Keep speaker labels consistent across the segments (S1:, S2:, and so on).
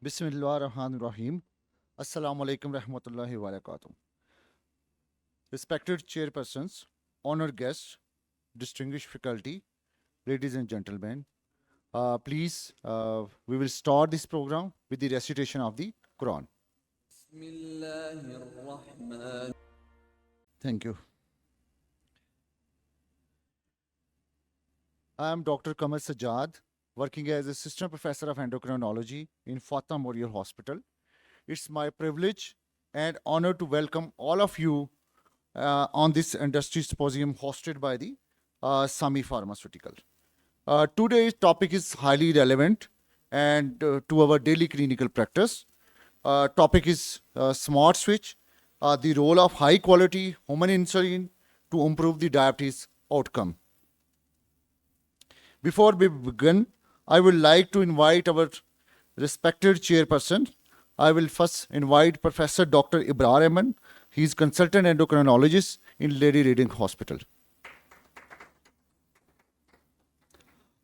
S1: Bismillah ar-Rahman ar-Rahim. Assalamu alaikum rahmatullahi wa barakatuh. Respected chairpersons, honored guests, distinguished faculty, ladies and gentlemen, please, we will start this program with the recitation of the Quran. Thank you. I am Dr. Qamar Sajad, working as Assistant Professor of Endocrinology in Fatah Memorial Hospital. It's my privilege and honor to welcome all of you on this industry symposium hosted by the Sami Pharmaceutical. Today's topic is highly relevant and to our daily clinical practice. Topic is smart switch, the role of high quality human insulin to improve the diabetes outcome. Before we begin, I would like to invite our respected chairperson. I will first invite Professor Dr. Ibrar Ahmed. He is consultant endocrinologist in Lady Reading Hospital.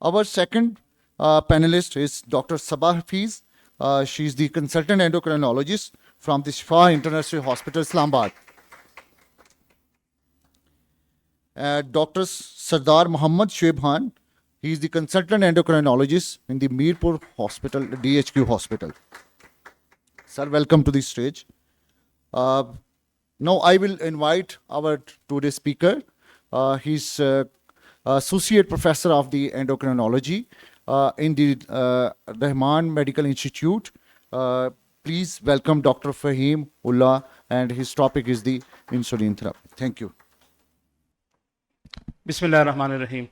S1: Our second panelist is Dr. Saba Hafeez. She is the consultant endocrinologist from the Shifa International Hospital, Islamabad. Dr. Sardar Muhammad Shoaib, he is the consultant endocrinologist in the Mirpur Hospital, the DHQ Hospital. Sir, welcome to the stage. Now I will invite our today's speaker. He's Associate Professor of the Endocrinology in the Rahman Medical Institute. Please welcome Dr. Fahim, Ullah, and his topic is the insulin therapy. Thank you.
S2: Bismillah ar-Rahman ar-Rahim.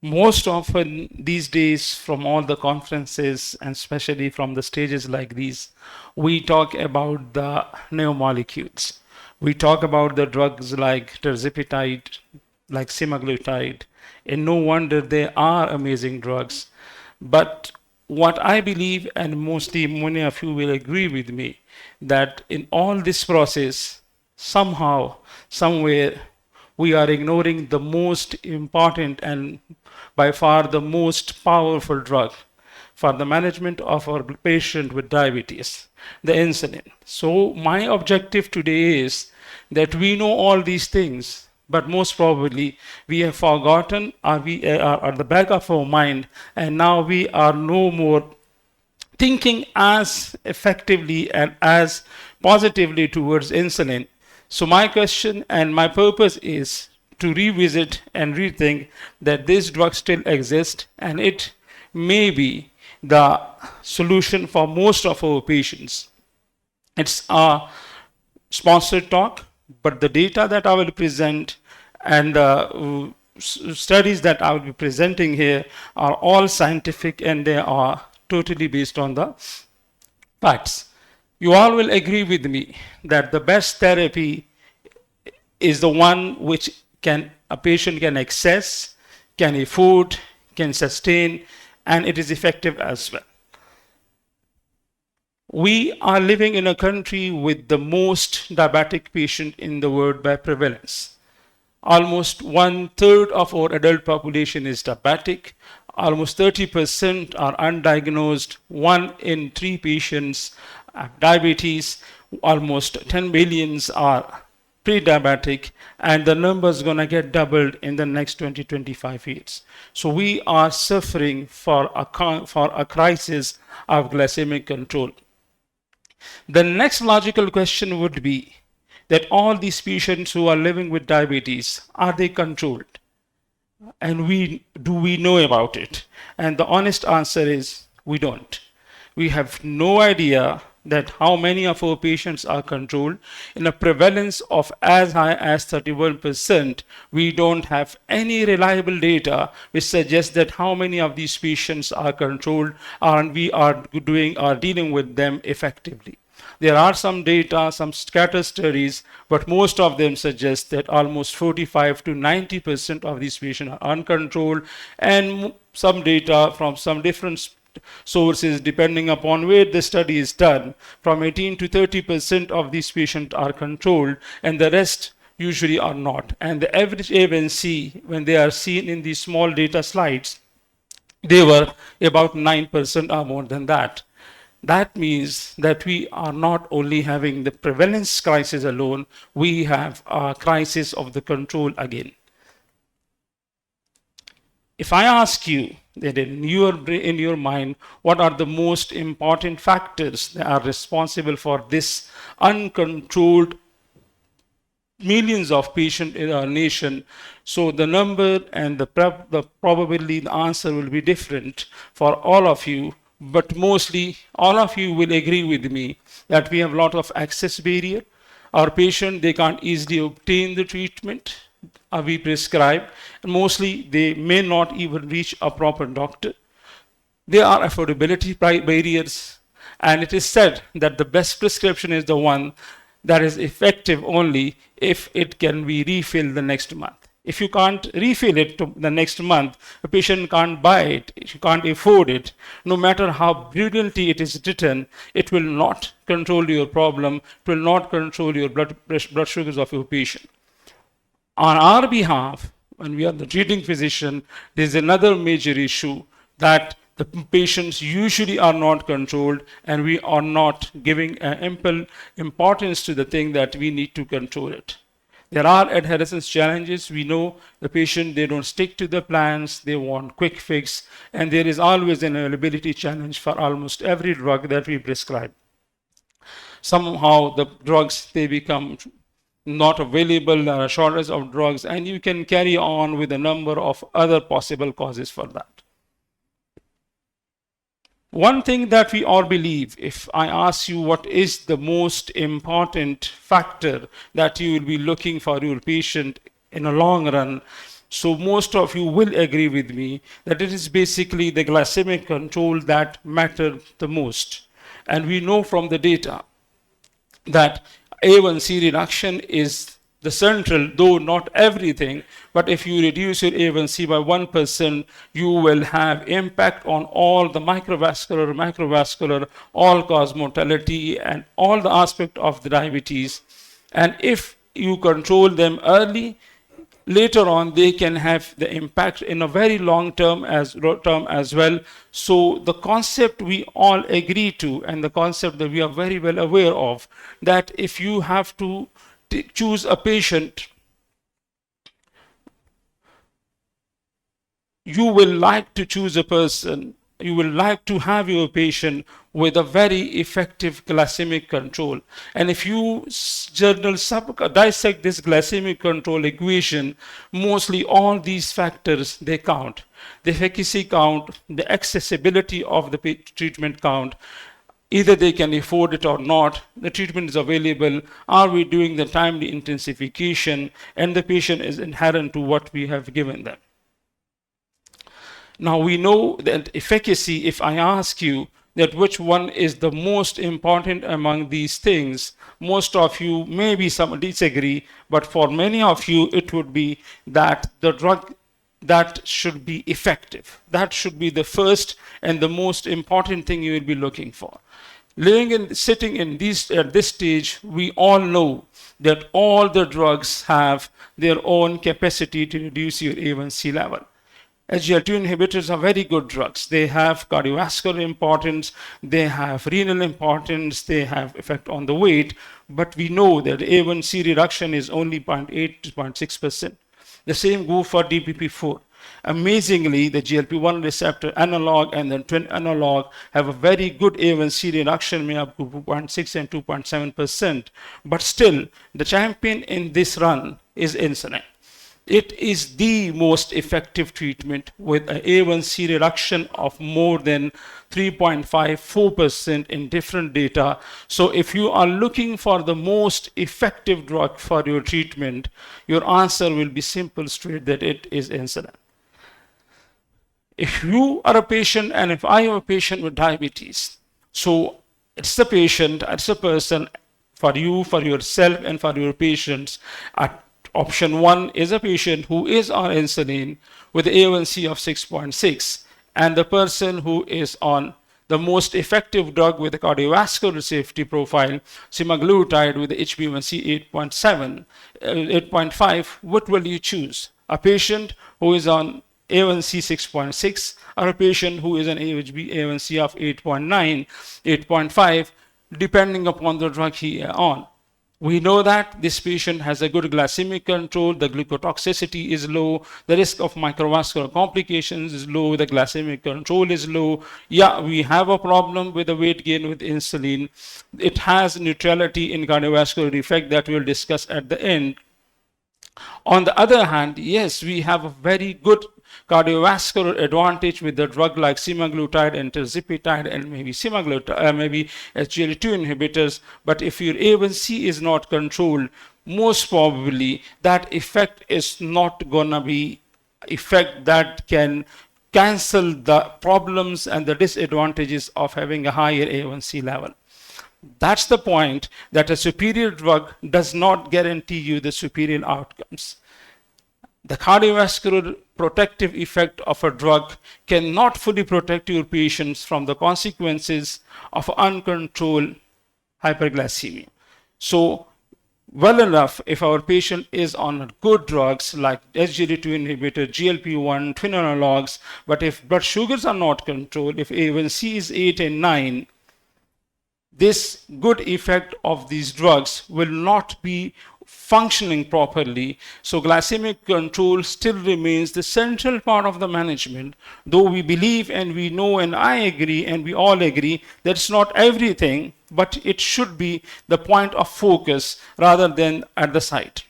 S2: Most often these days from all the conferences and especially from the stages like these, we talk about the neomolecules. We talk about the drugs like tirzepatide, like semaglutide, and no wonder they are amazing drugs. But what I believe, and mostly many of you will agree with me, that in all this process, somehow, somewhere, we are ignoring the most important and by far the most powerful drug for the management of our patient with diabetes, the insulin. So my objective today is that we know all these things, but most probably we have forgotten, or we are at the back of our mind, and now we are no more thinking as effectively and as positively towards insulin. So my question and my purpose is to revisit and rethink that this drug still exists and it may be the solution for most of our patients. It's a sponsored talk, but the data that I will present and the studies that I will be presenting here are all scientific and they are totally based on the facts. You all will agree with me that the best therapy is the one which a patient can access, can afford, can sustain, and it is effective as well. We are living in a country with the most diabetic patient in the world by prevalence. Almost 1/3 of our adult population is diabetic. Almost 30% are undiagnosed. 1 in 3 patients have diabetes. Almost 10 million are pre-diabetic, and the number is going to get doubled in the next 20-25 years. So we are suffering for a crisis of glycemic control. The next logical question would be that all these patients who are living with diabetes, are they controlled? And do we know about it? And the honest answer is we don't. We have no idea that how many of our patients are controlled. In a prevalence of as high as 31%, we don't have any reliable data which suggests that how many of these patients are controlled and we are dealing with them effectively. There are some data, some scattered studies, but most of them suggest that almost 45 to 90% of these patients are uncontrolled, and some data from some different sources, depending upon where the study is done, from 18 to 30% of these patients are controlled, and the rest usually are not. And the average A1C, when they are seen in these small data slides, They were about 9% or more than that. That means that we are not only having the prevalence crisis alone, we have a crisis of the control again. If I ask you that in your mind, what are the most important factors that are responsible for this uncontrolled millions of patients in our nation, so the number and probably the answer will be different for all of you, but mostly all of you will agree with me that we have a lot of access barrier. Our patient, they can't easily obtain the treatment we prescribe, and mostly they may not even reach a proper doctor. There are affordability barriers, and it is said that the best prescription is the one that is effective only if it can be refilled the next month. If you can't refill it to the next month, a patient can't buy it, you can't afford it. No matter how brilliantly it is written, it will not control your problem, it will not control your blood sugars of your patient. On our behalf, when we are the treating physician, there is another major issue that the patients usually are not controlled, and we are not giving ample importance to the thing that we need to control it. There are adherence challenges. We know the patient, they don't stick to the plans, they want quick fix, and there is always an availability challenge for almost every drug that we prescribe. Somehow the drugs, they become not available, shortage of drugs, and you can carry on with a number of other possible causes for that. One thing that we all believe, if I ask you what is the most important factor that you will be looking for your patient in a long run, so most of you will agree with me that it is basically the glycemic control that matters the most. And we know from the data that A1C reduction is the central, though not everything, but if you reduce your A1C by 1%, you will have impact on all the microvascular, macrovascular, all-cause mortality, and all the aspect of the diabetes. And if you control them early, later on they can have the impact in a very long term as well. So the concept we all agree to, and the concept that we are very well aware of, that if you have to choose a patient, you will like to choose a person, you will like to have your patient with a very effective glycemic control. And if you dissect this glycemic control equation, mostly all these factors, they count. The efficacy count, the accessibility of the treatment count, either they can afford it or not, the treatment is available, are we doing the timely intensification, and the patient is inherent to what we have given them. Now we know that efficacy, if I ask you that which one is the most important among these things, most of you maybe some disagree, but for many of you it would be that the drug that should be effective. That should be the first and the most important thing you will be looking for. Sitting in at this stage, we all know that all the drugs have their own capacity to reduce your A1C level. SGLT2 inhibitors are very good drugs. They have cardiovascular importance, they have renal importance, they have effect on the weight, but we know that A1C reduction is only 0.8 to 0.6%. The same goes for DPP4. Amazingly, the GLP-1 receptor analog and the twin analog have a very good A1C reduction, may up to 2.6 and 2.7%. But still, the champion in this run is insulin. It is the most effective treatment with an A1C reduction of more than 3.54% in different data. So if you are looking for the most effective drug for your treatment, your answer will be simple, straight, that it is insulin. If you are a patient and if I am a patient with diabetes, so it's the patient, it's a person, for you, for yourself, and for your patients. Option 1 is a patient who is on insulin with A1C of 6.6, and the person who is on the most effective drug with a cardiovascular safety profile, semaglutide, with the HbA1c 8.7, 8.5, what will you choose? A patient who is on A1C 6.6, or a patient who is an A1C of 8.9, 8.5, depending upon the drug he is on. We know that this patient has a good glycemic control, the glucotoxicity is low, the risk of microvascular complications is low, the glycemic control is low. Yeah, we have a problem with the weight gain with insulin. It has neutrality in cardiovascular effect that we'll discuss at the end. On the other hand, yes, we have a very good cardiovascular advantage with the drug like semaglutide and tirzepatide and maybe semaglutide, maybe SGLT2 inhibitors. But if your A1C is not controlled, most probably that effect is not gonna be effect that can cancel the problems and the disadvantages of having a higher A1C level. That's the point, that a superior drug does not guarantee you the superior outcomes. The cardiovascular protective effect of a drug cannot fully protect your patients from the consequences of uncontrolled hyperglycemia. So, well enough if our patient is on good drugs like SGLT2 inhibitor, GLP-1, twin analogs, but if blood sugars are not controlled, if A1C is 8 and 9, this good effect of these drugs will not be functioning properly. So glycemic control still remains the central part of the management, though we believe and we know and I agree and we all agree that it's not everything, but it should be the point of focus rather than at the site.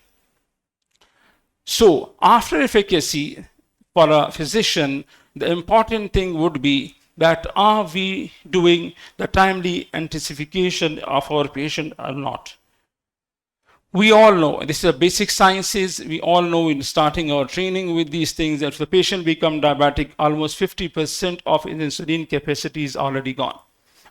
S2: So after efficacy for a physician, the important thing would be that are we doing the timely intensification of our patient or not? We all know, this is a basic sciences, we all know in starting our training with these things that if the patient become diabetic, almost 50% of his insulin capacity is already gone.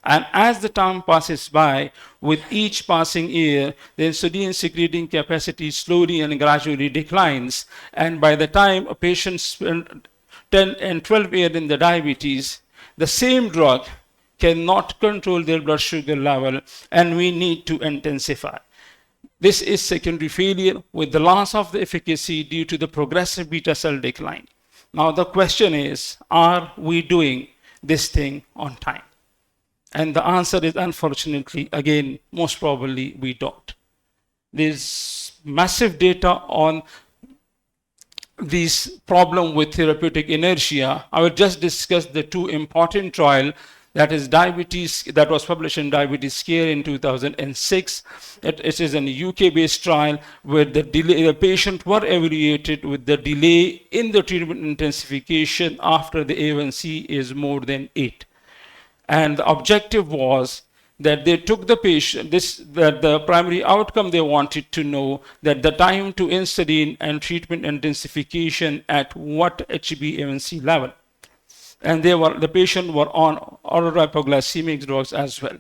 S2: And as the time passes by, with each passing year, the insulin secreting capacity slowly and gradually declines. And by the time a patient spends 10 and 12 years in the diabetes, the same drug cannot control their blood sugar level, and we need to intensify. This is secondary failure with the loss of the efficacy due to the progressive beta cell decline. Now the question is, are we doing this thing on time? And the answer is unfortunately, again, most probably we don't. There's massive data on this problem with therapeutic inertia. I will just discuss the two important trials, that is diabetes, that was published in Diabetes Care in 2006. It is an UK-based trial where the patient were evaluated with the delay in the treatment intensification after the A1C is more than 8. And the objective was that they took the patient, that the primary outcome they wanted to know, that the time to insulin and treatment intensification at what HbA1c level. And the patient were on oral hypoglycemic drugs as well.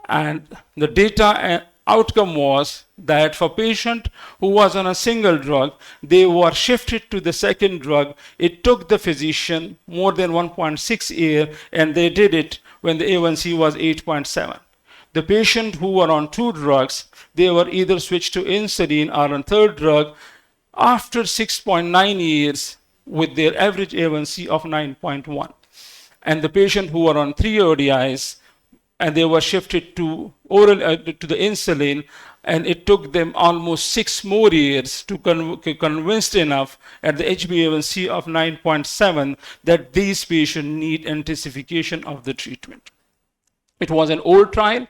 S2: And the data outcome was that for patient who was on a single drug, they were shifted to the second drug. It took the physician more than 1.6 years, and they did it when the A1C was 8.7. The patient who were on 2 drugs, they were either switched to insulin or on third drug after 6.9 years with their average A1C of 9.1. And the patient who were on 3 ODIs, and they were shifted to oral to the insulin, and it took them almost 6 more years to convinced enough at the HbA1c of 9.7 that these patients need intensification of the treatment. It was an old trial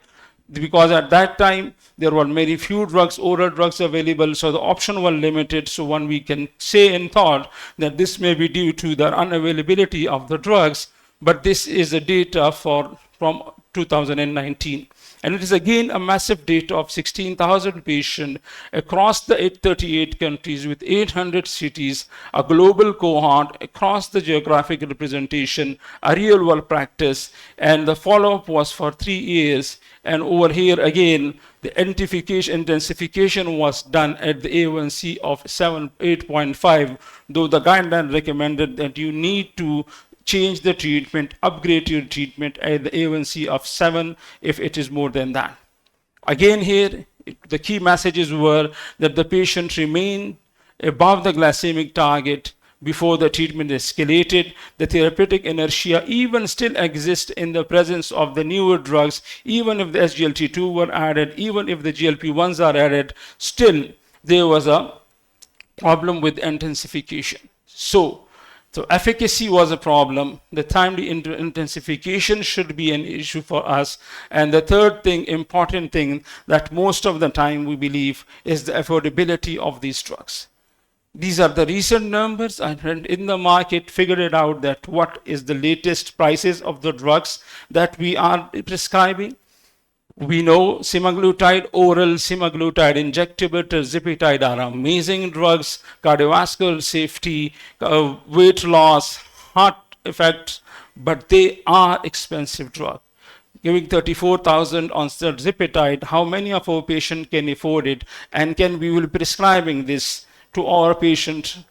S2: because at that time there were very few drugs, oral drugs available, so the option was limited. So one we can say in thought that this may be due to the unavailability of the drugs, but this is the data from 2019. And it is again a massive data of 16,000 patients across the 838 countries with 800 cities, a global cohort across the geographic representation, a real world practice, and the follow-up was for 3 years. And over here again, the intensification was done at the A1C of 8.5, though the guideline recommended that you need to change the treatment, upgrade your treatment at the A1C of 7 if it is more than that. Again here, the key messages were that the patient remained above the glycemic target before the treatment escalated. The therapeutic inertia even still exists in the presence of the newer drugs. Even if the SGLT2 were added, even if the GLP-1s are added, still there was a problem with intensification. So efficacy was a problem. The timely intensification should be an issue for us. And the third thing, important thing, that most of the time we believe is the affordability of these drugs. These are the recent numbers. I went in the market, figured it out that what is the latest prices of the drugs that we are prescribing. We know semaglutide oral, semaglutide injectable, tirzepatide are amazing drugs, cardiovascular safety, weight loss, heart effects, but they are expensive drugs. Giving 34,000 on tirzepatide, how many of our patients can afford it? And can we will be prescribing this to our patient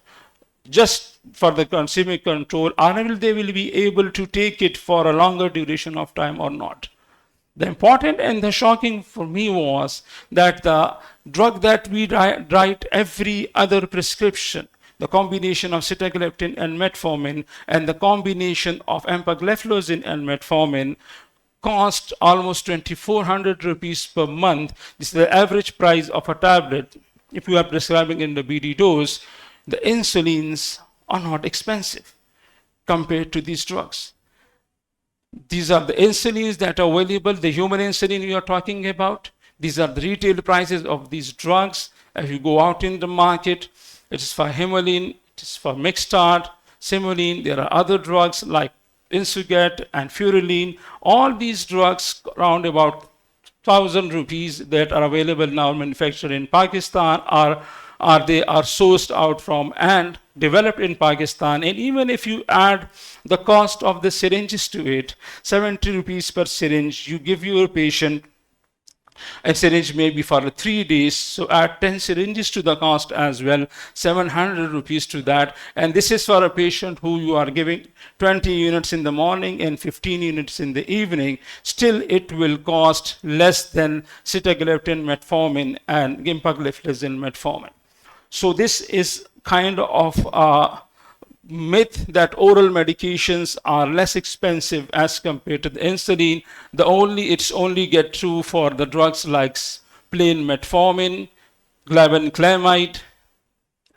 S2: just for the consumer control, or will they be able to take it for a longer duration of time or not? The important and the shocking for me was that the drug that we write every other prescription, the combination of sitagliptin and metformin and the combination of empagliflozin and metformin, cost almost 2,400 rupees per month. This is the average price of a tablet. If you are prescribing in the BD dose, the insulins are not expensive compared to these drugs. These are the insulins that are available, the human insulin we are talking about. These are the retail prices of these drugs. If you go out in the market, it is for Himalayan, it is for Mixtard, Simulin. There are other drugs like Insuget and Furulin. All these drugs around about 1,000 rupees that are available now manufactured in Pakistan they are sourced out from and developed in Pakistan. And even if you add the cost of the syringes to it, 70 rupees per syringe, you give your patient a syringe maybe for 3 days. So add 10 syringes to the cost as well, 700 rupees to that. And this is for a patient who you are giving 20 units in the morning and 15 units in the evening. Still, it will cost less than sitagliptin, metformin, and empagliflozin, metformin. So this is kind of a myth that oral medications are less expensive as compared to the insulin. It's only get true for the drugs like plain metformin, glibenclamide,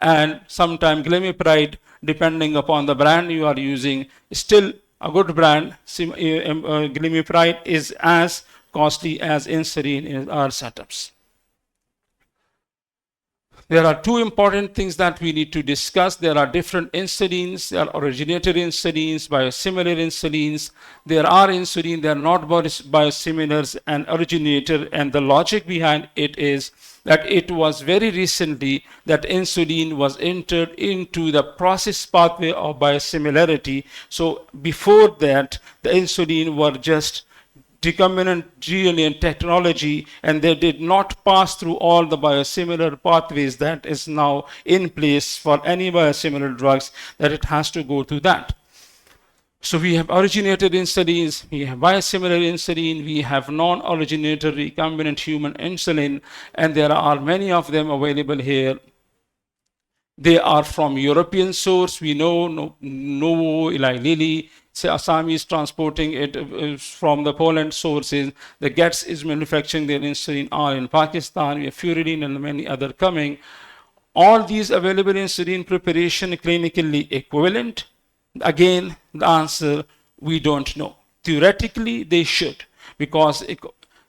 S2: and sometimes glimepiride, depending upon the brand you are using. Still a good brand, glimepiride is as costly as insulin in our setups. There are two important things that we need to discuss. There are different insulins. There are originator insulins, biosimilar insulins. There are insulin, they are not biosimilars and originator. And the logic behind it is that it was very recently that insulin was entered into the process pathway of biosimilarity. So before that, the insulin were just recombinant DNA technology, and they did not pass through all the biosimilar pathways that is now in place for any biosimilar drugs, that it has to go through that. So we have originated insulins, we have biosimilar insulin, we have non-originator recombinant human insulin, and there are many of them available here. They are from European source. We know Novo, Eli Lilly, Assam is transporting it from the Poland sources. The Getz is manufacturing their insulin are in Pakistan. We have Furulin and many other coming. All these available insulin preparation clinically equivalent? Again, the answer, we don't know. Theoretically, they should, because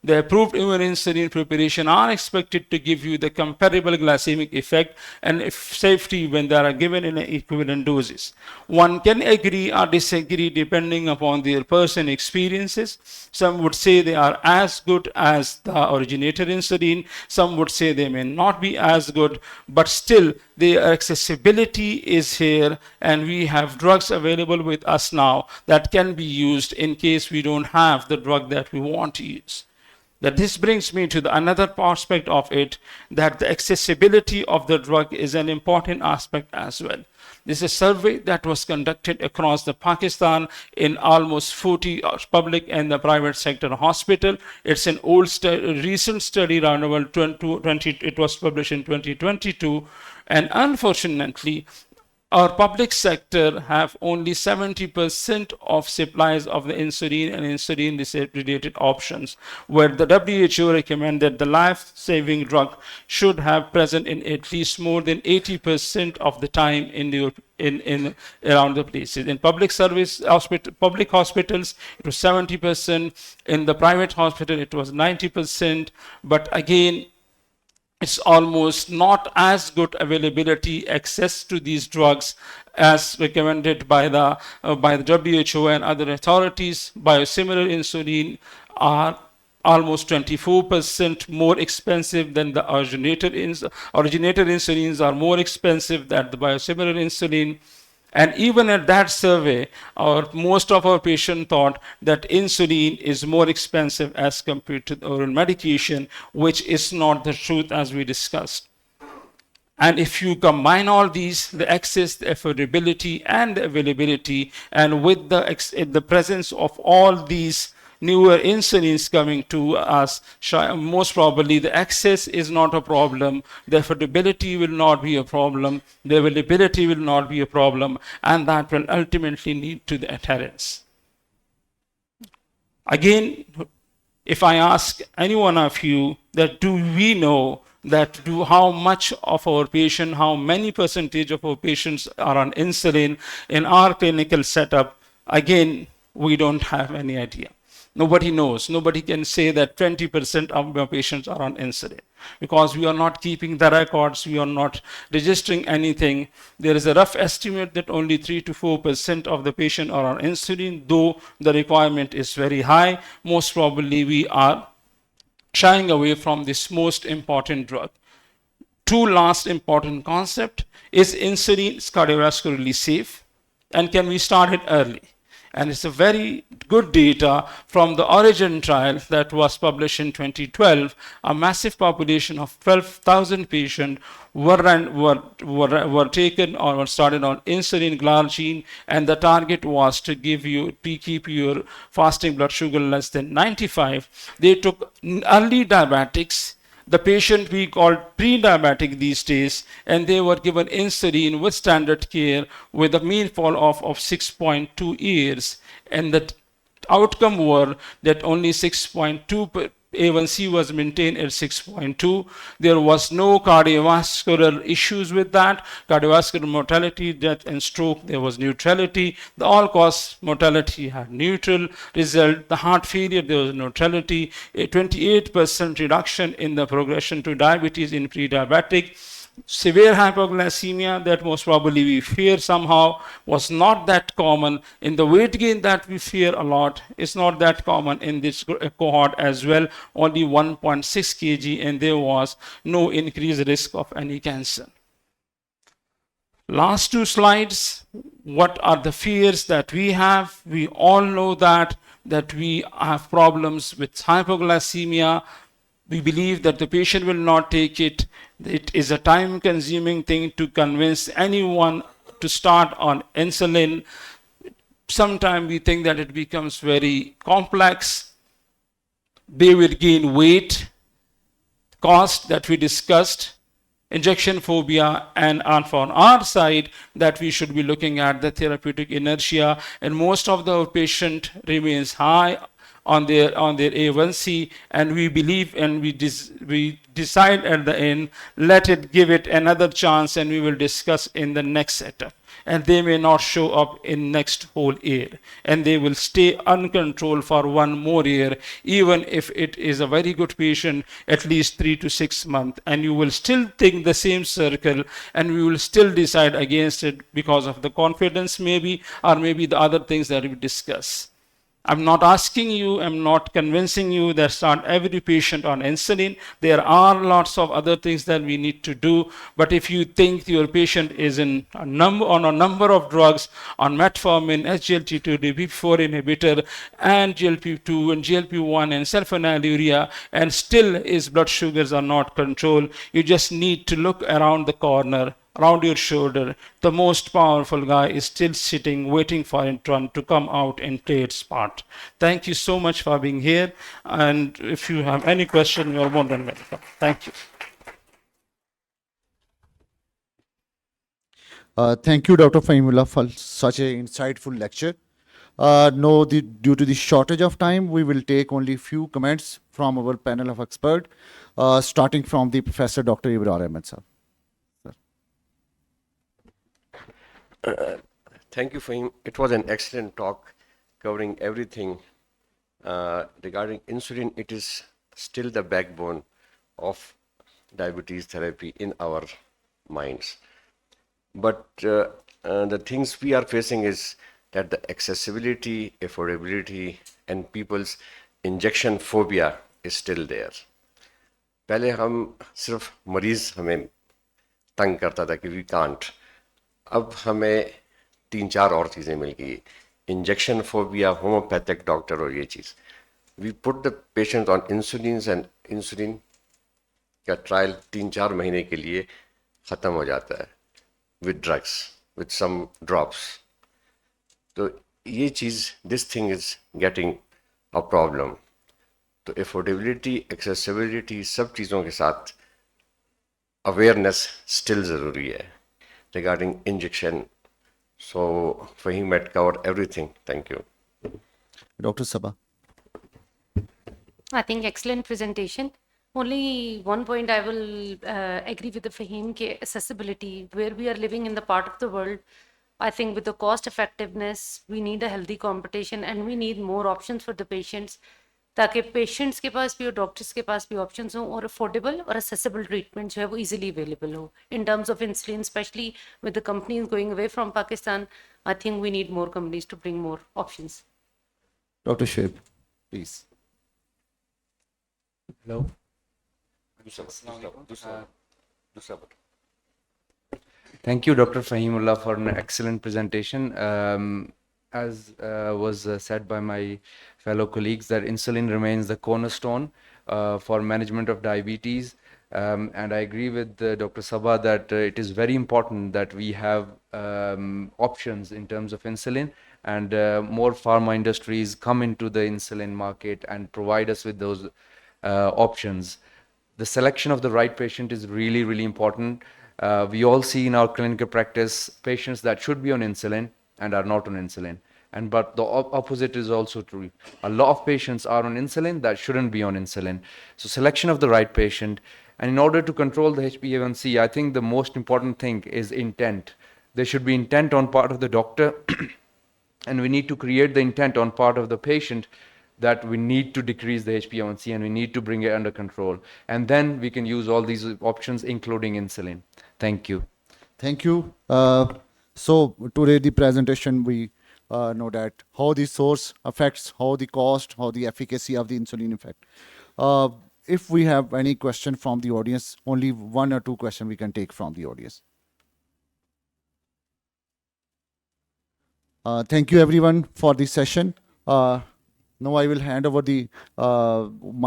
S2: the approved human insulin preparation are expected to give you the comparable glycemic effect and safety when they are given in equivalent doses. One can agree or disagree depending upon their personal experiences. Some would say they are as good as the originator insulin. Some would say they may not be as good, but still their accessibility is here, and we have drugs available with us now that can be used in case we don't have the drug that we want to use. That this brings me to another aspect of it, that the accessibility of the drug is an important aspect as well. This is a survey that was conducted across the Pakistan in almost 40 public and the private sector hospital. It's an recent study around about 20, it was published in 2022, and unfortunately, Our public sector have only 70% of supplies of the insulin and insulin related options, where the WHO recommended the life-saving drug should have present in at least more than 80% of the time in around the places. In public hospitals, it was 70%. In the private hospital, it was 90%. But again, it's almost not as good availability, access to these drugs as recommended by the WHO and other authorities. Biosimilar insulin are almost 24% more expensive than the originator insulins are more expensive than the biosimilar insulin. And even at that survey, most of our patients thought that insulin is more expensive as compared to the oral medication, which is not the truth as we discussed. And if you combine all these, the access, the affordability, and the availability, and with the presence of all these newer insulins coming to us, most probably the access is not a problem, the affordability will not be a problem, the availability will not be a problem, and that will ultimately lead to the adherence. Again, if I ask any one of you that do we know that how much of our patient, how many percentage of our patients are on insulin in our clinical setup, again, we don't have any idea. Nobody knows. Nobody can say that 20% of our patients are on insulin because we are not keeping the records. We are not registering anything. There is a rough estimate that only 3 to 4% of the patient are on insulin, though the requirement is very high. Most probably we are shying away from this most important drug. Two last important concept is insulin is cardiovascularly safe, and can we start it early? And it's a very good data from the Origin trial that was published in 2012. A massive population of 12,000 patients were taken or were started on insulin glargine, and the target was to keep your fasting blood sugar less than 95. They took early diabetics, the patient we call pre-diabetic these days, and they were given insulin with standard care with a mean fall-off of 6.2 years. And the outcome were that only 6.2 A1C was maintained at 6.2. There was no cardiovascular issues with that. Cardiovascular mortality, death, and stroke, there was neutrality. The all-cause mortality had neutral result. The heart failure, there was neutrality. A 28% reduction in the progression to diabetes in pre-diabetic. Severe hypoglycemia that most probably we fear somehow was not that common. In the weight gain that we fear a lot, it's not that common in this cohort as well, only 1.6 kg, and there was no increased risk of any cancer. Last two slides, what are the fears that we have? We all know that we have problems with hypoglycemia. We believe that the patient will not take it. It is a time-consuming thing to convince anyone to start on insulin. Sometimes we think that it becomes very complex. They will gain weight, cost that we discussed, injection phobia, and on our side that we should be looking at the therapeutic inertia, and most of the patient remains high on their A1C, and we believe and we decide at the end, give it another chance, and we will discuss in the next setup. And they may not show up in next whole year, and they will stay uncontrolled for one more year, even if it is a very good patient, at least 3 to 6 months, and you will still think the same circle, and we will still decide against it because of the confidence maybe, or maybe the other things that we discuss. I'm not asking you, I'm not convincing you that start every patient on insulin. There are lots of other things that we need to do. But if you think your patient is on a number of drugs, on metformin, SGLT2, DPP4 inhibitor, and GLP2 and GLP1 and sulfonylurea, and still his blood sugars are not controlled, you just need to look around the corner, around your shoulder. The most powerful guy is still sitting, waiting for it to come out and play its part. Thank you so much for being here. And if you have any question, you're more than welcome. Thank you.
S1: Thank you, Dr. Fahimullah, for such an insightful lecture. Due to the shortage of time, we will take only few comments from our panel of experts, starting from the Professor Dr. Ibrar Ahmed, sir.
S3: Thank you, Fahim. It was an excellent talk covering everything regarding insulin. It is still the backbone of diabetes therapy in our minds. But the things we are facing is that the accessibility, affordability, and people's injection phobia is still there. पहले हम सिर्फ मरीज हमें तंग करता था कि we can't, अब हमें 3-4 और चीज़ें मिल गई, इंजेक्शन फोबिया, होम्योपैथिक डॉक्टर और ये चीज़. We put the patient on insulin and insulin का ट्रायल 3-4 महीने के लिए ख़त्म हो जाता है with drugs, with some drops. तो ये चीज़, this thing is getting a problem. तो एफोर्डेबिलिटी, एक्सेसिबिलिटी, सब चीज़ों के साथ अवेयरनेस स्टिल ज़रूरी है regarding injection. So Fahim had covered everything. Thank you.
S1: Dr. Saba.
S4: I think excellent presentation. Only one point I will agree with the Fahim, accessibility, where we are living in the part of the world, I think with the cost effectiveness, we need a healthy competition and we need more options for the patients, ताकि patients के पास भी और doctors के पास भी options हों और affordable और accessible treatment जो है वो इजीली अवेलेबल हो. In terms of insulin, specially with the companies going away from Pakistan, I think we need more companies to bring more options.
S1: Dr. Shoaib, please.
S5: Hello. Thank you, Dr. Fahimullah, for an excellent presentation. As was said by my fellow colleagues, that insulin remains the cornerstone for management of diabetes. And I agree with Dr. Saba that it is very important that we have options in terms of insulin, and more pharma industries come into the insulin market and provide us with those options. The selection of the right patient is really, really important. We all see in our clinical practice patients that should be on insulin and are not on insulin. But the opposite is also true. A lot of patients are on insulin that shouldn't be on insulin. So selection of the right patient. And in order to control the HbA1c, I think the most important thing is intent. There should be intent on part of the doctor and we need to create the intent on part of the patient that we need to decrease the HbA1c and we need to bring it under control. And then we can use all these options, including insulin. Thank you.
S1: Thank you. So today the presentation, we know that how the source affects, how the cost, how the efficacy of the insulin effect. If we have any question from the audience, only 1 or 2 questions we can take from the audience. Thank you everyone for this session. Now I will hand over the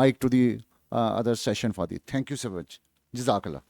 S1: mic to the other session for the. Thank you so much. Jazakallah.